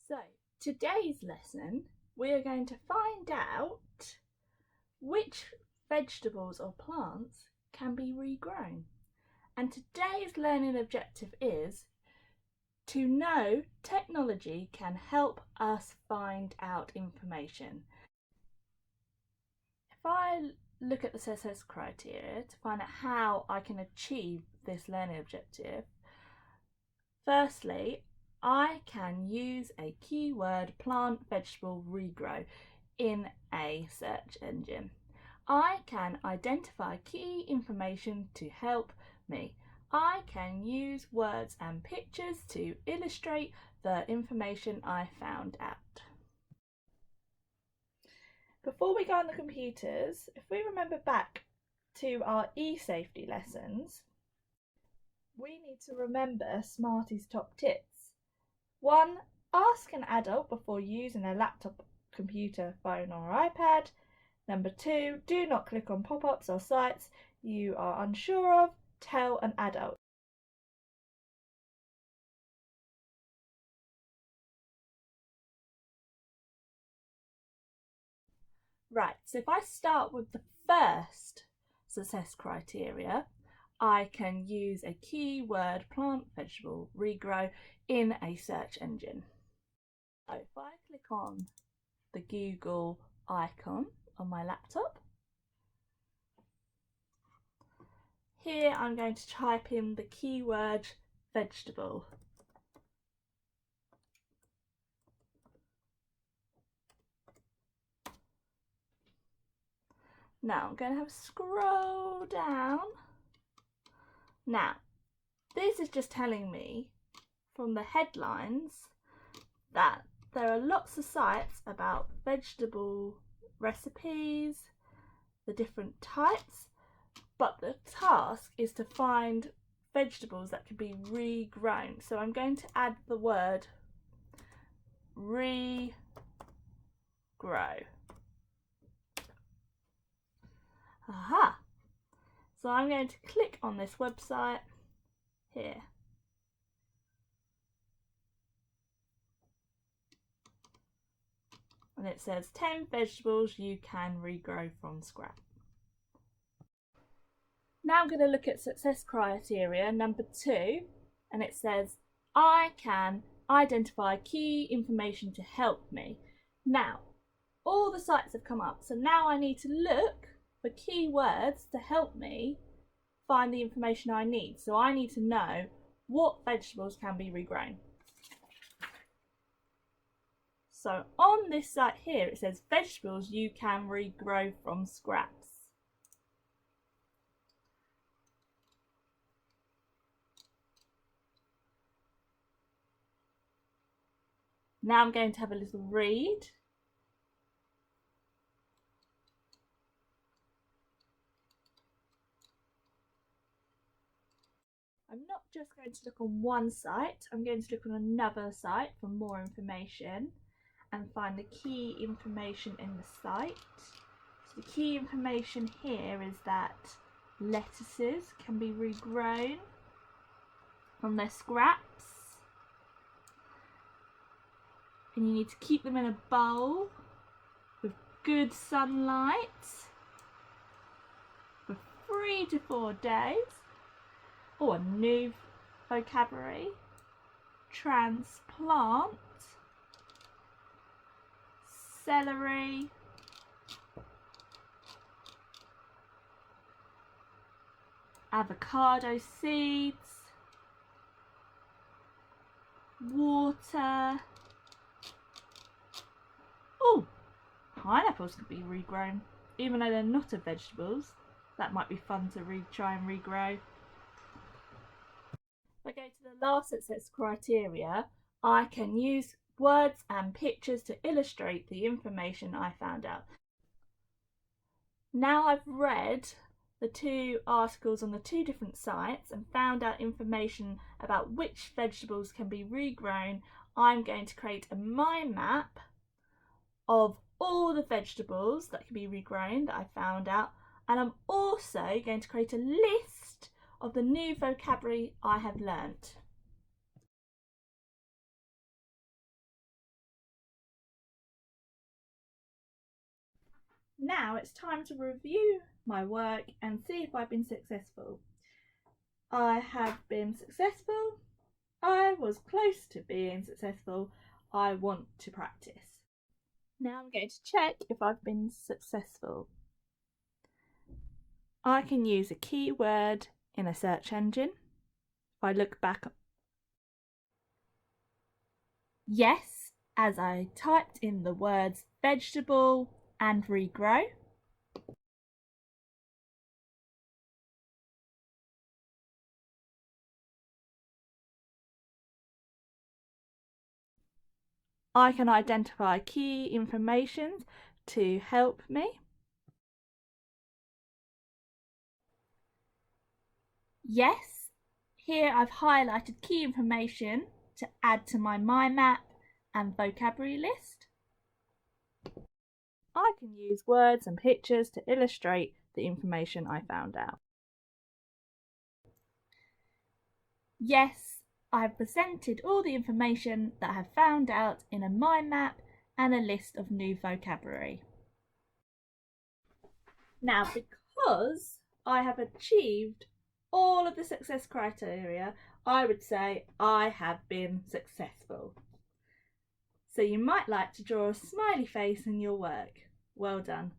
So, today's lesson, we are going to find out which vegetables or plants can be regrown. And today's learning objective is to know technology can help us find out information. If I look at the success criteria to find out how I can achieve this learning objective, firstly, I can use a keyword plant vegetable regrow in a search engine. I can identify key information to help me. I can use words and pictures to illustrate the information I found out. Before we go on the computers, if we remember back to our e-safety lessons, we need to remember Smarty's top tips. 1. Ask an adult before using a laptop, computer, phone or iPad. Number 2, do not click on pop-ups or sites you are unsure of. Tell an adult. Right, so if I start with the first success criteria, I can use a keyword plant vegetable regrow in a search engine. So if I click on the Google icon on my laptop, here I'm going to type in the keyword vegetable. Now I'm going to have a scroll down. Now, this is just telling me from the headlines that there are lots of sites about vegetable recipes, the different types, but the task is to find vegetables that can be regrown. So I'm going to add the word regrow. Aha! So I'm going to click on this website here. And it says 10 vegetables you can regrow from scratch. Now I'm going to look at success criteria number 2, and it says I can identify key information to help me. Now, all the sites have come up, so now I need to look for keywords to help me find the information I need. So I need to know what vegetables can be regrown. So on this site here, it says vegetables you can regrow from scraps. Now I'm going to have a little read. I'm not just going to look on one site, I'm going to look on another site for more information and find the key information in the site. So the key information here is that lettuces can be regrown from their scraps, and you need to keep them in a bowl with good sunlight for 3 to 4 days. Oh, a new vocabulary. Transplant, celery, avocado seeds, water. Oh, pineapples could be regrown, even though they're not a vegetables. That might be fun to try and regrow. If I go to the last success criteria, I can use words and pictures to illustrate the information I found out. Now I've read the 2 articles on the 2 different sites and found out information about which vegetables can be regrown, I'm going to create a mind map of all the vegetables that can be regrown that I found out, and I'm also going to create a list of the new vocabulary I have learnt. Now it's time to review my work and see if I've been successful. I have been successful. I was close to being successful. I want to practice. Now I'm going to check if I've been successful. I can use a keyword in a search engine. If I look back, yes, as I typed in the words vegetable and regrow. I can identify key information to help me. Yes, here I've highlighted key information to add to my mind map and vocabulary list. I can use words and pictures to illustrate the information I found out. Yes, I've presented all the information that I have found out in a mind map and a list of new vocabulary. Now, because I have achieved all of the success criteria, I would say I have been successful. So you might like to draw a smiley face in your work. Well done.